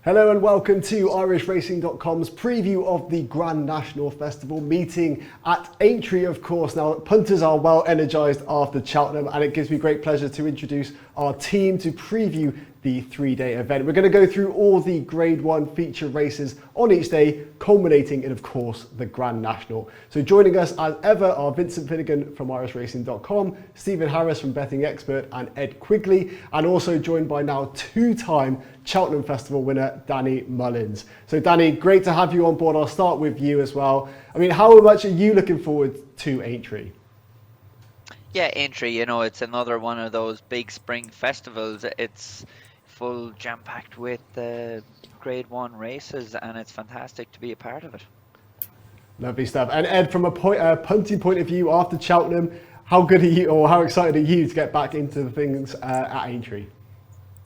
Hello and welcome to IrishRacing.com's preview of the Grand National Festival meeting at Aintree, of course. Now, punters are well energised after Cheltenham, and it gives me great pleasure to introduce our team to preview the three-day event. We're going to go through all the Grade 1 feature races on each day, culminating in, of course, the Grand National. So joining us as ever are Vincent Finegan from IrishRacing.com, Stephen Harris from Betting Expert, and Ed Quigley, and also joined by now two-time Cheltenham Festival winner Danny Mullins. So Danny, great to have you on board. I'll start with you as well. I mean, how much are you looking forward to Aintree? Yeah, Aintree, you know, it's another one of those big spring festivals. It's full jam-packed with Grade 1 races, and it's fantastic to be a part of it. Lovely stuff. And Ed, from a punting point of view after Cheltenham, how good are you, or how excited are you to get back into the things at Aintree?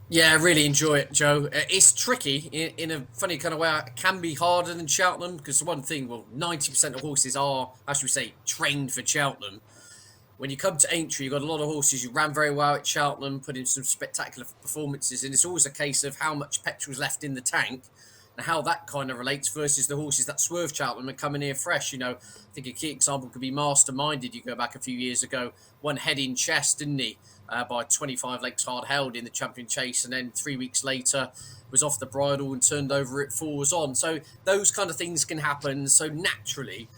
Yeah, I really enjoy it, Joe. It's tricky in a funny kind of way. It can be harder than Cheltenham because the one thing, 90% of horses are, how should we say, trained for Cheltenham. When you come to Aintree, you've got a lot of horses who ran very well at Cheltenham, put in some spectacular performances, and it's always a case of how much petrol's left in the tank and how that kind of relates versus the horses that swerve Cheltenham and coming here fresh. You know, I think a key example could be Masterminded. You go back a few years ago, won head in chest, didn't he, by 25 lengths hard held in the champion chase, and then 3 weeks later was off the bridle and turned over at fours on. So those kind of things can happen. So naturally,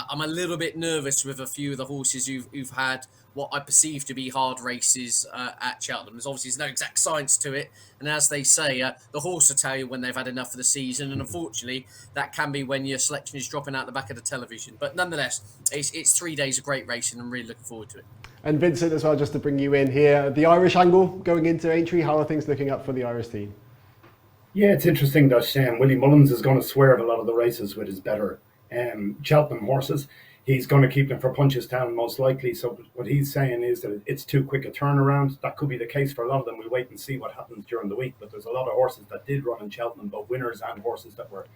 I'm a little bit nervous with a few of the horses who've had what I perceive to be hard races at Cheltenham. There's no exact science to it. And as they say, the horse will tell you when they've had enough of the season. And unfortunately, that can be when your selection is dropping out the back of the television. But nonetheless, it's 3 days of great racing. I'm really looking forward to it. And Vincent, as well, just to bring you in here, the Irish angle going into Aintree, how are things looking up for the Irish team? Yeah, it's interesting that Willie Mullins is going to swerve a lot of the races with his better Cheltenham horses. He's going to keep them for Punchestown most likely. So what he's saying is that it's too quick a turnaround. That could be the case for a lot of them. We'll wait and see what happens during the week. But there's a lot of horses that did run in Cheltenham, both winners and horses that were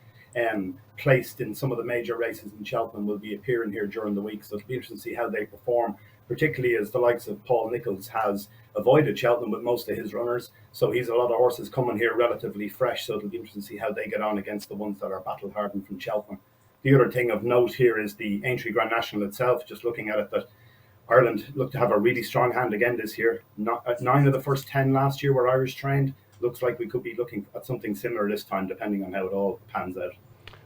placed in some of the major races in Cheltenham will be appearing here during the week. So it'll be interesting to see how they perform, particularly as the likes of Paul Nicholls has avoided Cheltenham with most of his runners. So he's a lot of horses coming here relatively fresh. So it'll be interesting to see how they get on against the ones that are battle hardened from Cheltenham. The other thing of note here is the Aintree Grand National itself. Just looking at it, that Ireland looked to have a really strong hand again this year. 9 of the first 10 last year were Irish trained. Looks like we could be looking at something similar this time, depending on how it all pans out.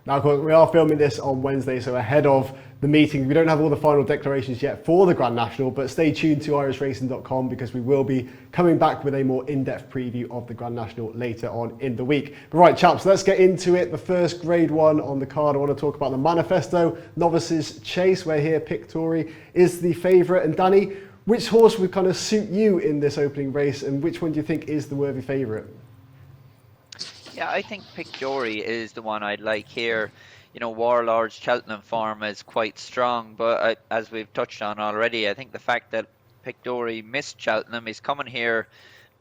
Now, of course, we are filming this on Wednesday, so ahead of the meeting. We don't have all the final declarations yet for the Grand National, but stay tuned to IrishRacing.com because we will be coming back with a more in-depth preview of the Grand National later on in the week. But right, chaps, let's get into it. The first Grade 1 on the card, I want to talk about the Manifesto Novices Chase, where here Pictory is the favourite. And Danny, which horse would kind of suit you in this opening race, and which one do you think is the worthy favourite? Yeah, I think Pictory is the one I'd like here. You know, Warlord's Cheltenham form is quite strong, but as we've touched on already, I think the fact that Pictory missed Cheltenham, he's coming here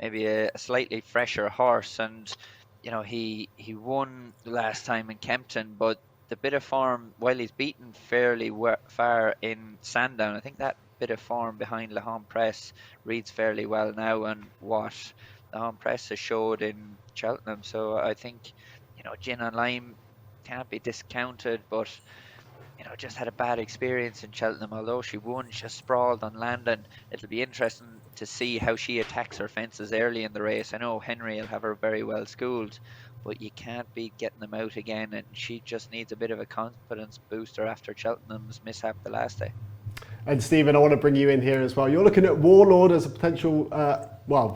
maybe a slightly fresher horse, and you know, he won the last time in Kempton, but the bit of form, while he's beaten fairly far in Sandown, I think that bit of form behind Le Home Press reads fairly well now, and what Le Home Press has showed in Cheltenham. So I think, you know, Gin and Lime can't be discounted, but you know, just had a bad experience in Cheltenham. Although she won, she just sprawled on landing. It'll be interesting to see how she attacks her fences early in the race. I know Henry will have her very well schooled, but you can't be getting them out again, and she just needs a bit of a confidence booster after Cheltenham's mishap the last day. And Stephen, I want to bring you in here as well. You're looking at Warlord as a potential,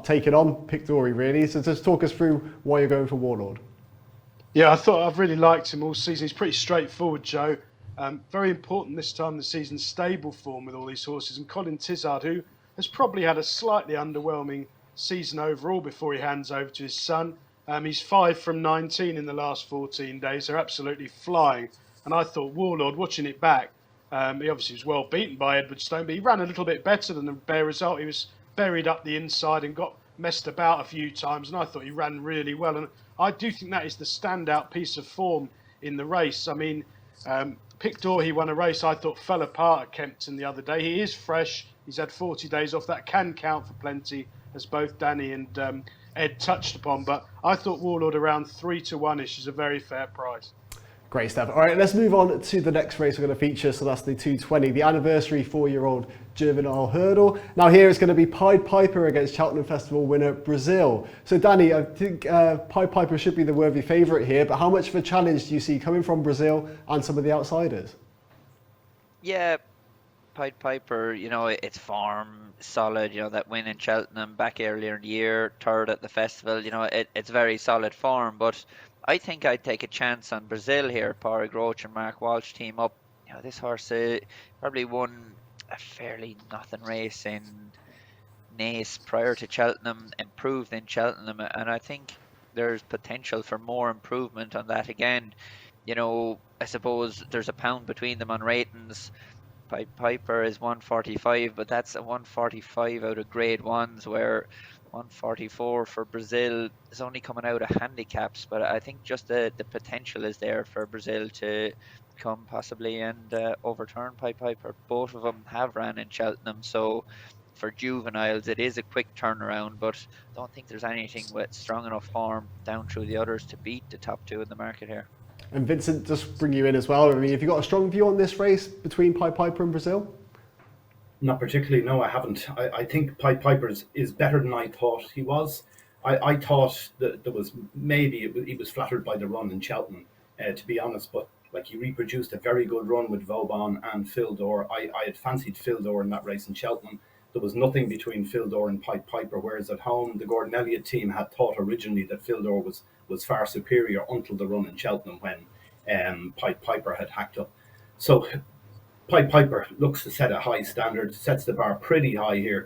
taking on Pictory really. So just talk us through why you're going for Warlord. Yeah, I've really liked him all season. He's pretty straightforward, Joe. Very important this time of the season, stable form with all these horses. And Colin Tizard, who has probably had a slightly underwhelming season overall before he hands over to his son. He's 5 from 19 in the last 14 days. They're absolutely flying. And I thought Warlord, watching it back, he obviously was well beaten by Edward Stone, but he ran a little bit better than the bare result. He was buried up the inside and got messed about a few times, and I thought he ran really well. And I do think that is the standout piece of form in the race. I mean, Pictor, he won a race I thought fell apart at Kempton the other day. He is fresh. He's had 40 days off. That can count for plenty, as both Danny and Ed touched upon. But I thought Warlord around 3-1-ish is a very fair price. Great stuff. All right, let's move on to the next race we're going to feature. So that's the 220, the anniversary 4-year-old Juvenile hurdle. Now here it's going to be Pied Piper against Cheltenham Festival winner Brazil. So Danny, I think Pied Piper should be the worthy favourite here, but how much of a challenge do you see coming from Brazil and some of the outsiders? Yeah, Pied Piper, you know, its form solid. You know, that win in Cheltenham back earlier in the year, third at the festival. You know, it's very solid form. But I think I'd take a chance on Brazil here. Pádraig Roach and Mark Walsh team up. You know, this horse probably won a fairly nothing race in Naas prior to Cheltenham, improved in Cheltenham, and I think there's potential for more improvement on that again. You know, I suppose there's a pound between them on ratings. Pied Piper is 145, but that's a 145 out of grade ones, where 144 for Brazil is only coming out of handicaps. But I think just the potential is there for Brazil to come possibly and overturn Pied Piper. Both of them have ran in Cheltenham, so for juveniles it is a quick turnaround, but I don't think there's anything with strong enough form down through the others to beat the top two in the market here. And Vincent, just bring you in as well. I mean, have you got a strong view on this race between Pied Piper and Brazil? Not particularly, no, I haven't. I think Pied Piper is better than I thought he was. I thought that there was he was flattered by the run in Cheltenham, to be honest, but like he reproduced a very good run with Vauban and Fildor. I had fancied Fildor in that race in Cheltenham. There was nothing between Fildor and Pied Piper, whereas at home the Gordon Elliott team had thought originally that Fildor was far superior until the run in Cheltenham when Pied Piper had hacked up. So Pied Piper looks to set a high standard, sets the bar pretty high here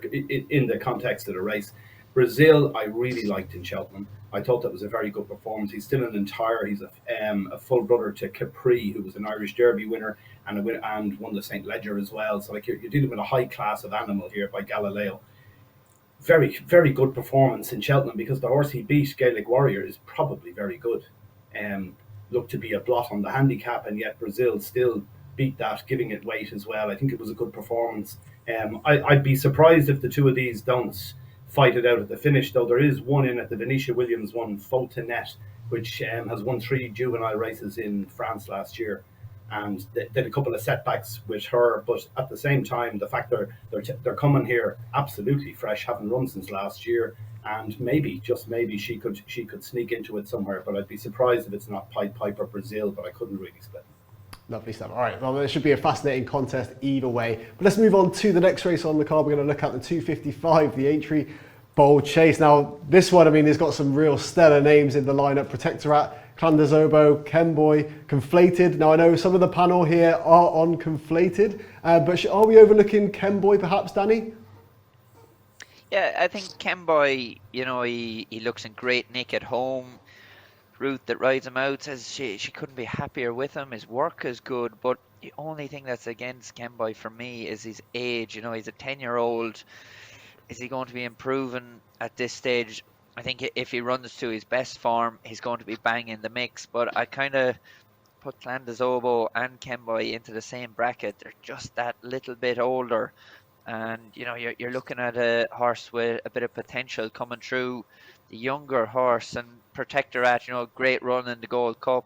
in the context of the race. Brazil, I really liked in Cheltenham. I thought that was a very good performance. He's still an entire. He's a full brother to Capri, who was an Irish Derby winner and won the St. Leger as well. So like you're dealing with a high class of animal here by Galileo. Very, very good performance in Cheltenham, because the horse he beat, Gaelic Warrior, is probably very good. Looked to be a blot on the handicap, and yet Brazil still beat that, giving it weight as well. I think it was a good performance. I'd be surprised if the two of these don't fight it out at the finish, though there is one in at the Venetia Williams one, Fontenette, which has won 3 juvenile races in France last year, and did a couple of setbacks with her. But at the same time, the fact they're coming here absolutely fresh, haven't run since last year, and maybe, just maybe, she could sneak into it somewhere. But I'd be surprised if it's not Pied Piper Brazil, but I couldn't really split them. Lovely stuff. All right, well, it should be a fascinating contest either way. But let's move on to the next race on the card. We're going to look at the 255, the Aintree Bold Chase. Now, this one, I mean, it's got some real stellar names in the lineup. Protectorat, Clan de Zobo, Kemboy, Conflated. Now, I know some of the panel here are on Conflated, but are we overlooking Kemboy perhaps, Danny? Yeah, I think Kemboy, you know, he looks in great nick at home. Ruth that rides him out says she couldn't be happier with him. His work is good, but the only thing that's against Kemboy for me is his age. You know, he's a 10-year-old. Is he going to be improving at this stage? I think if he runs to his best form, he's going to be banging the mix. But I kind of put Clan de Zobo and Kemboy into the same bracket. They're just that little bit older. And, you know, you're looking at a horse with a bit of potential coming through. The younger horse and Protectorat, you know, great run in the Gold Cup.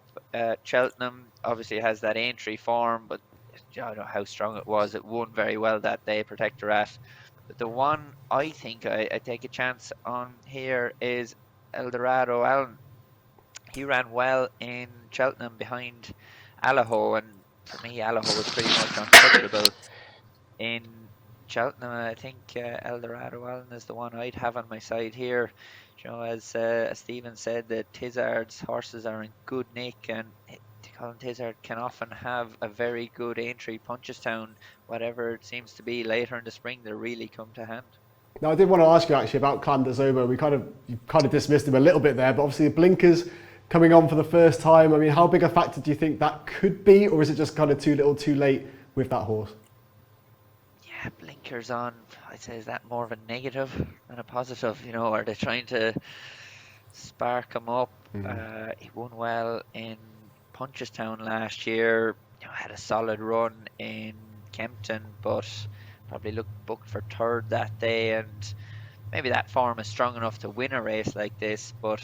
Cheltenham obviously has that Aintree form, but I don't know how strong it was. It won very well that day, Protectorat. But the one I think I take a chance on here is Eldorado Allen. He ran well in Cheltenham behind Allaho, and for me, Allaho was pretty much untouchable in Cheltenham. I think Eldorado Allen is the one I'd have on my side here. You know, as Stephen said, the Tizard's horses are in good nick, and Colin Tizard can often have a very good Aintree Punchestown. Whatever it seems to be later in the spring, they really come to hand. Now, I did want to ask you actually about Clan de Zobo. You kind of dismissed him a little bit there, but obviously the blinkers coming on for the first time. I mean, how big a factor do you think that could be, or is it just kind of too little too late with that horse? Yeah, blinkers on, I'd say, is that more of a negative than a positive? You know, are they trying to spark him up? He won well in Punchestown last year. You know, had a solid run in Kempton, but probably looked booked for third that day. And maybe that form is strong enough to win a race like this, but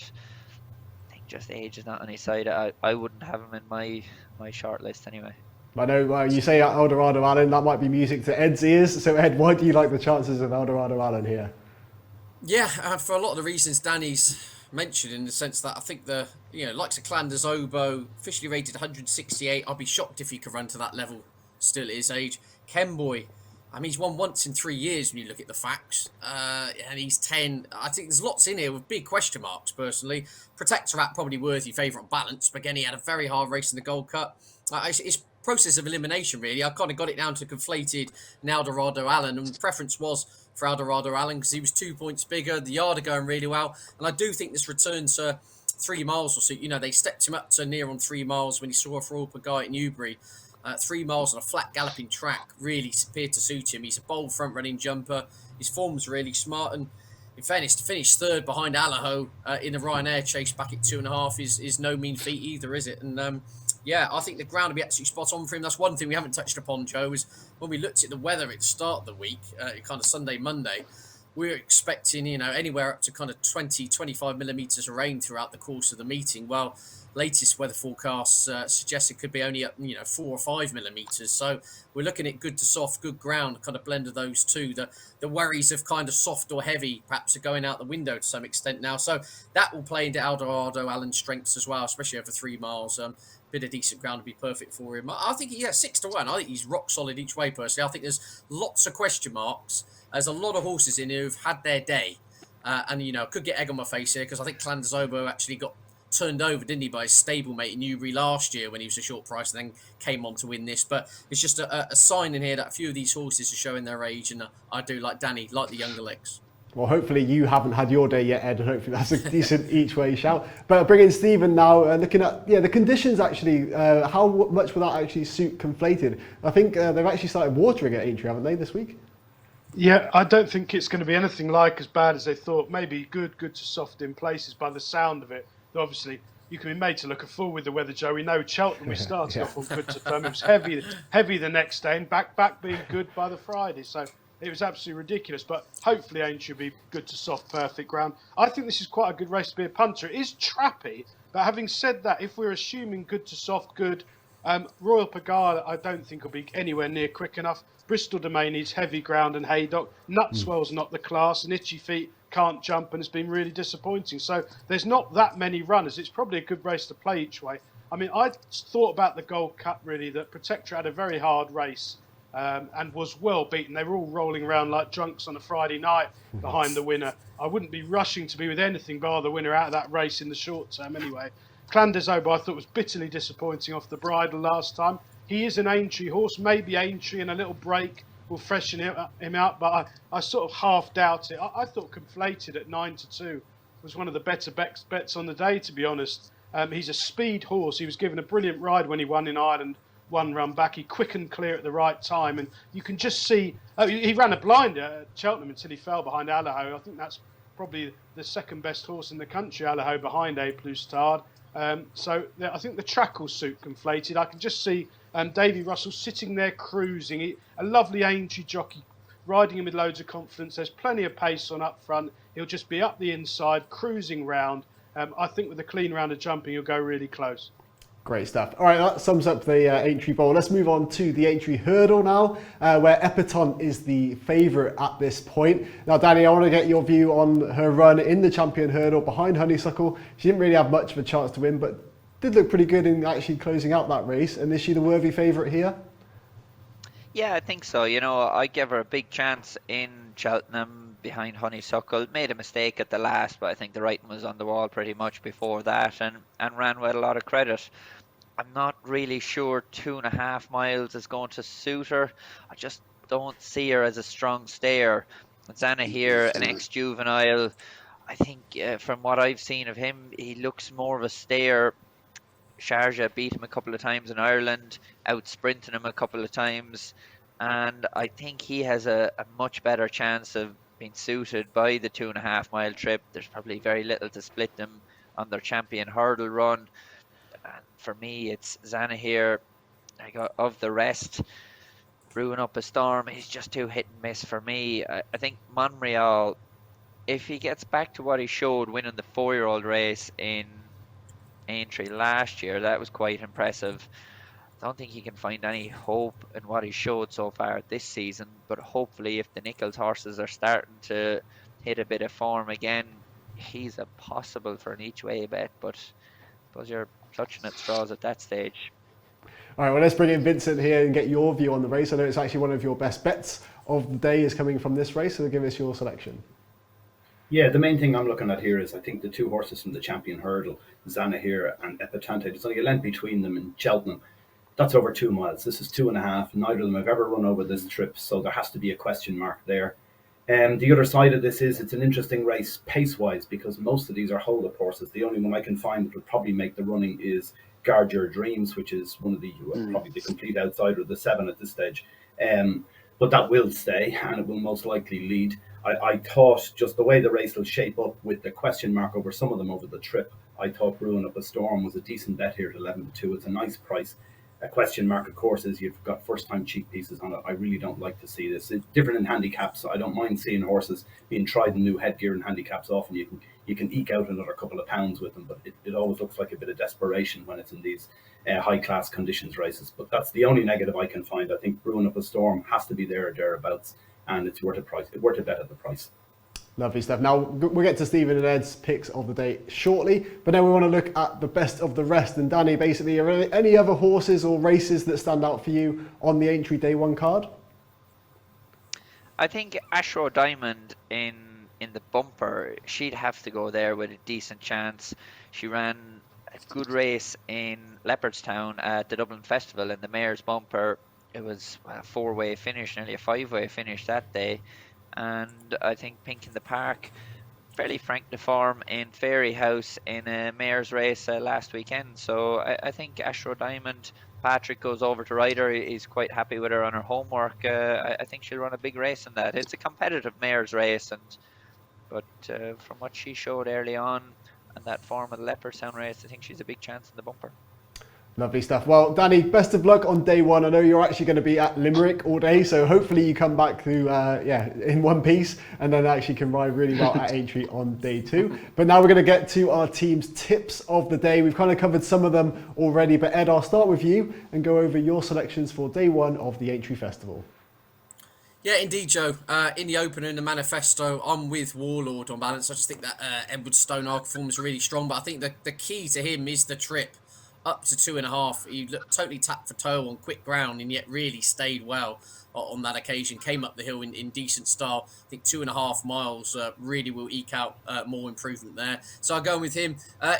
I think just age is not on his side. I wouldn't have him in my short list anyway. I know you say Eldorado Allen, that might be music to Ed's ears. So Ed, why do you like the chances of Eldorado Allen here? Yeah, for a lot of the reasons Danny's mentioned, in the sense that I think likes of Clanders Oboe, officially rated 168. I'd be shocked if he could run to that level still at his age. Kemboy, I mean, he's won once in 3 years when you look at the facts, and he's 10. I think there's lots in here with big question marks, personally. Protectorat, probably worthy favourite on balance, but again, he had a very hard race in the Gold Cup. It's process of elimination, really. I kind of got it down to conflated in Eldorado Allen, and the preference was for Eldorado Allen because he was 2 points bigger. The yard are going really well, and I do think this return to 3 miles or so. They stepped him up to near on 3 miles when he saw a Royal guy at Newbury. 3 miles on a flat galloping track really appeared to suit him. He's a bold front running jumper. His form's really smart, and in fairness, to finish third behind Allaho in the Ryanair chase back at 2.5 is no mean feat either, is it? And I think the ground will be absolutely spot on for him. That's one thing we haven't touched upon, Joe, is when we looked at the weather at the start of the week, kind of Sunday, Monday, we were expecting, anywhere up to kind of 20, 25 millimetres of rain throughout the course of the meeting. Well, latest weather forecasts suggest it could be only up, 4 or 5 millimetres. So we're looking at good to soft, good ground, kind of blend of those two. The worries of kind of soft or heavy perhaps are going out the window to some extent now. So that will play into Eldorado Allen's strengths as well, especially over 3 miles. Bit of decent ground to be perfect for him. I think 6-1. I think he's rock solid each way, personally. I think there's lots of question marks. There's a lot of horses in here who've had their day. Could get egg on my face here because I think Clanders Oboe actually got turned over, didn't he, by his stablemate in Newbury last year when he was a short price and then came on to win this. But it's just a sign in here that a few of these horses are showing their age, and I do, like Danny, like the younger legs. Well, hopefully you haven't had your day yet, Ed, and hopefully that's a decent each way shout. But bringing Stephen now, looking at the conditions actually, how much will that actually suit Conflated? I think they've actually started watering at Aintree, haven't they, this week? Yeah, I don't think it's going to be anything like as bad as they thought. Maybe good to soft in places by the sound of it. Obviously, you can be made to look a fool with the weather, Joe. We know Cheltenham, we started off on good to firm. It was heavy the next day, and back being good by the Friday. So it was absolutely ridiculous. But hopefully Aintree will be good to soft, perfect ground. I think this is quite a good race to be a punter. It is trappy, but having said that, if we're assuming good to soft, good, Royal Pagala I don't think will be anywhere near quick enough. Bristol Domain needs heavy ground and haydock. Nutswell's not the class, and Itchy Feet can't jump and it's been really disappointing. So there's not that many runners. It's probably a good race to play each way. I mean, I thought about the Gold Cup, really, that Protector had a very hard race and was well beaten. They were all rolling around like drunks on a Friday night behind the winner. I wouldn't be rushing to be with anything bar the winner out of that race in the short term anyway. Clanders Oboe, I thought, was bitterly disappointing off the bridle last time. He is an Aintree horse. Maybe Aintree and a little break will freshen him out, but I sort of half doubt it. I thought Conflated at 9-2 was one of the better bets on the day, to be honest. He's a speed horse. He was given a brilliant ride when he won in Ireland, one run back. He quickened clear at the right time, and you can just see... he ran a blinder at Cheltenham until he fell behind Allaho. I think that's probably the second best horse in the country, Allaho, behind A Plus Tard. So I think the track will suit Conflated. I can just see Davy Russell sitting there cruising. A lovely Aintree jockey riding him with loads of confidence. There's plenty of pace on up front. He'll just be up the inside, cruising round. I think with a clean round of jumping, he'll go really close. Great stuff. All right, that sums up the Aintree Bowl. Let's move on to the Aintree Hurdle now, where Epatante is the favourite at this point. Now, Danny, I want to get your view on her run in the Champion Hurdle behind Honeysuckle. She didn't really have much of a chance to win, but did look pretty good in actually closing out that race. And is she the worthy favourite here? Yeah, I think so. I gave her a big chance in Cheltenham behind Honeysuckle. Made a mistake at the last, but I think the writing was on the wall pretty much before that, and ran with a lot of credit. I'm not really sure 2.5 miles is going to suit her. I just don't see her as a strong stayer. Zana here, an ex-juvenile. I think from what I've seen of him, he looks more of a stayer. Sharjah beat him a couple of times in Ireland, out-sprinting him a couple of times. And I think he has a much better chance of being suited by the 2.5 mile trip. There's probably very little to split them on their Champion Hurdle run. And for me, it's Zana here. Of the rest, brewing up a storm, he's just too hit and miss for me. I think Monreal if he gets back to what he showed winning the 4-year-old race in Aintree last year, that was quite impressive. I don't think he can find any hope in what he showed so far this season, but hopefully if the Nichols horses are starting to hit a bit of form again, he's a possible for an each way bet, but I suppose you're clutching at straws at that stage. All right, well, let's bring in Vincent here and get your view on the race. I know it's actually one of your best bets of the day is coming from this race, so give us your selection. Yeah, the main thing I'm looking at here is I think the two horses from the Champion Hurdle, Zanahir and Epatante, there's only a length between them in Cheltenham. That's over 2 miles. This is 2.5. Neither of them have ever run over this trip, so there has to be a question mark there. The other side of this is it's an interesting race pace-wise because most of these are hold-up horses. The only one I can find that would probably make the running is Guard Your Dreams, which is one of the probably the complete outsider of the 7 at this stage. But that will stay, and it will most likely lead. I thought just the way the race will shape up with the question mark over some of them over the trip, I thought Brewing Up a Storm was a decent bet here at 11-2. It's a nice price. A question mark, of course, is you've got first-time cheap pieces on it. I really don't like to see this. It's different in handicaps. I don't mind seeing horses being tried in new headgear and handicaps. Often you can eke out another couple of pounds with them, but it always looks like a bit of desperation when it's in these high-class conditions races. But that's the only negative I can find. I think Brewing Up a Storm has to be there or thereabouts, and it's worth a price. It's worth a bet at the price. Lovely stuff. Now, we'll get to Stephen and Ed's picks of the day shortly, but now we want to look at the best of the rest. And Danny, basically, are there any other horses or races that stand out for you on the Aintree Day 1 card? I think Ashroe Diamond in the bumper, she'd have to go there with a decent chance. She ran a good race in Leopardstown at the Dublin Festival in the Mayor's Bumper. It was a 4-way finish, nearly a 5-way finish that day. And I think Pink in the Park fairly franked the form in Fairy House in a mayor's race last weekend. So I think Ashroe Diamond, Patrick goes over to ride her. He's quite happy with her on her homework. I think she'll run a big race in that. It's a competitive mayor's race, but from what she showed early on and that form of the Leopardstown race, I think she's a big chance in the bumper. Lovely stuff. Well, Danny, best of luck on day 1. I know you're actually going to be at Limerick all day, so hopefully you come back to in one piece and then actually can ride really well at Aintree on day 2. But now we're going to get to our team's tips of the day. We've kind of covered some of them already, but Ed, I'll start with you and go over your selections for day 1 of the Aintree Festival. Yeah, indeed, Joe. In the opener, in the manifesto, I'm with Warlord on balance. I just think that Edward Stoneark form is really strong, but I think the key to him is the trip. Up to 2.5, he looked totally tapped for toe on quick ground and yet really stayed well on that occasion. Came up the hill in decent style. I think 2.5 miles really will eke out more improvement there. So I'll go with him.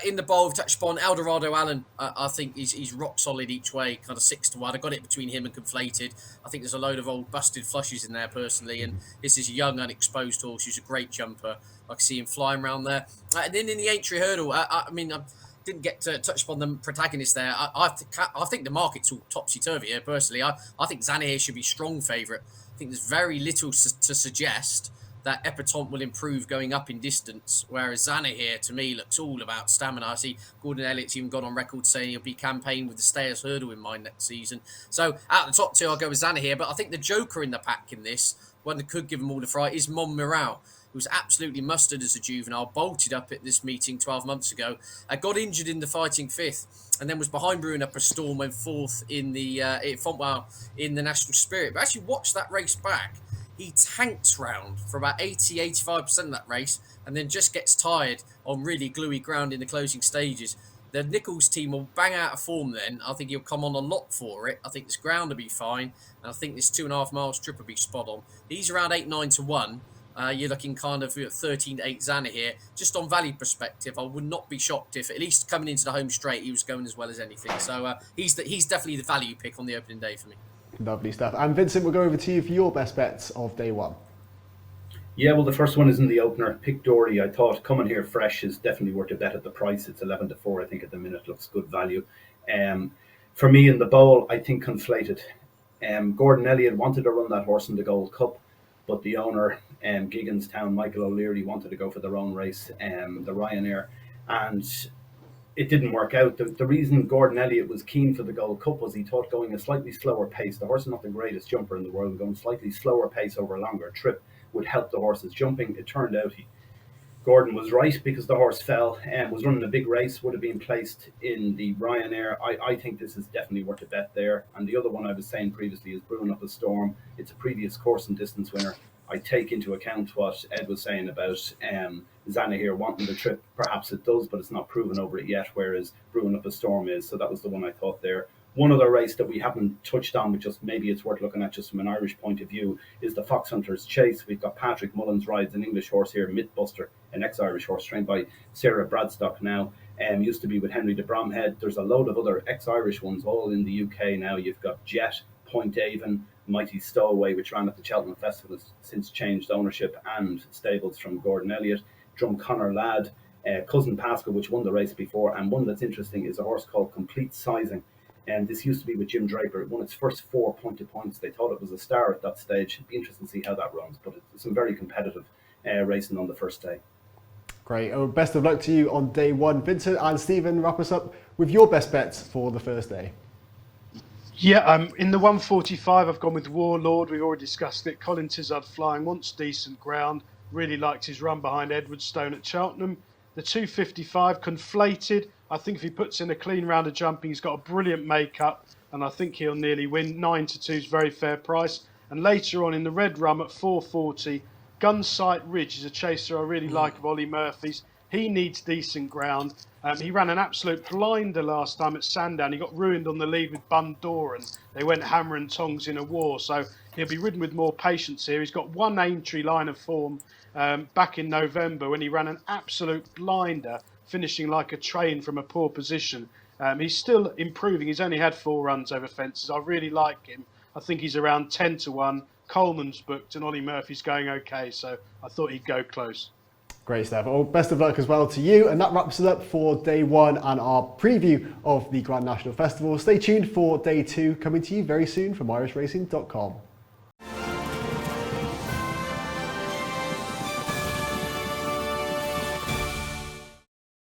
In the bowl, we've touched upon Eldorado Allen. I think he's rock solid each way, kind of 6-1. I got it between him and Conflated. I think there's a load of old busted flushes in there personally, and this is a young, unexposed horse who's a great jumper. I can see him flying around there. And then in the Aintree Hurdle, I mean, didn't get to touch upon the protagonist there. I think the market's all topsy-turvy here, personally. I think Zanahir should be strong favourite. I think there's very little to suggest that Epatante will improve going up in distance, whereas Zanahir, to me, looks all about stamina. I see Gordon Elliott's even gone on record saying he'll be campaigning with the Stayers Hurdle in mind next season. So out of the top 2, I'll go with Zanahir, but I think the joker in the pack in this, one that could give them all the fright, is Mon Morale, who was absolutely mustard as a juvenile, bolted up at this meeting 12 months ago, got injured in the fighting 5th, and then was behind Brewing Up a Storm, went 4th in the in the National Spirit. But actually watched that race back. He tanked round for about 80-85% of that race, and then just gets tired on really gluey ground in the closing stages. The Nichols team will bang out of form then. I think he'll come on a lot for it. I think this ground will be fine, and I think this 2.5 miles trip will be spot on. He's around 8-9-1. You're looking kind of 13-8 Zanahir. Just on value perspective, I would not be shocked if at least coming into the home straight he was going as well as anything. So he's definitely the value pick on the opening day for me. Lovely stuff. And Vincent, we'll go over to you for your best bets of day 1. Yeah, well, the first one is in the opener. Pick Dory. I thought coming here fresh is definitely worth a bet at the price. It's 11-4, I think, at the minute. Looks good value. For me in the bowl, I think Conflated. Gordon Elliott wanted to run that horse in the Gold Cup, but the owner, Gigginstown, Michael O'Leary, wanted to go for their own race, the Ryanair, and it didn't work out. The reason Gordon Elliott was keen for the Gold Cup was he thought going a slightly slower pace. The horse is not the greatest jumper in the world. Going slightly slower pace over a longer trip would help the horse's jumping. It turned out Gordon was right because the horse fell and was running a big race, would have been placed in the Ryanair. I think this is definitely worth a bet there. And the other one I was saying previously is Brewing Up a Storm. It's a previous course and distance winner. I take into account what Ed was saying about Zana here wanting the trip. Perhaps it does, but it's not proven over it yet, whereas Brewing Up a Storm is. So that was the one I thought there. One other race that we haven't touched on, but just maybe it's worth looking at just from an Irish point of view, is the Fox Hunters Chase. We've got Patrick Mullins rides an English horse here, Mythbuster, an ex-Irish horse trained by Sarah Bradstock now. Used to be with Henry de Bromhead. There's a load of other ex-Irish ones all in the UK now. You've got Jet, Point Avon, Mighty Stowaway, which ran at the Cheltenham Festival, has since changed ownership, and stables from Gordon Elliott, Drumconnor Lad, Cousin Pascal, which won the race before, and one that's interesting is a horse called Complete Sizing. And this used to be with Jim Draper. It won its first 4 pointed points. They thought it was a star at that stage. It'd be interesting to see how that runs, but it's some very competitive racing on the first day. Great. Oh, best of luck to you on day one. Vincent and Stephen, wrap us up with your best bets for the first day. Yeah, in the 145, I've gone with Warlord. We've already discussed it. Colin Tizard flying, wants decent ground. Really liked his run behind Edwardstone at Cheltenham. The 255, Conflated. I think if he puts in a clean round of jumping, he's got a brilliant make-up, and I think he'll nearly win. 9-2 is very fair price. And later on in the red rum at 440, Gunsight Ridge is a chaser I really like of Ollie Murphy's. He needs decent ground. He ran an absolute blinder last time at Sandown. He got ruined on the lead with Bundoran. They went hammer and tongs in a war, so he'll be ridden with more patience here. He's got one Aintree line of form back in November when he ran an absolute blinder, finishing like a train from a poor position. He's still improving. He's only had 4 runs over fences. I really like him. I think he's around 10-1. Coleman's booked and Ollie Murphy's going okay, so I thought he'd go close. Great stuff. Well, best of luck as well to you. And that wraps it up for day one and our preview of the Grand National Festival. Stay tuned for day 2, coming to you very soon from irishracing.com.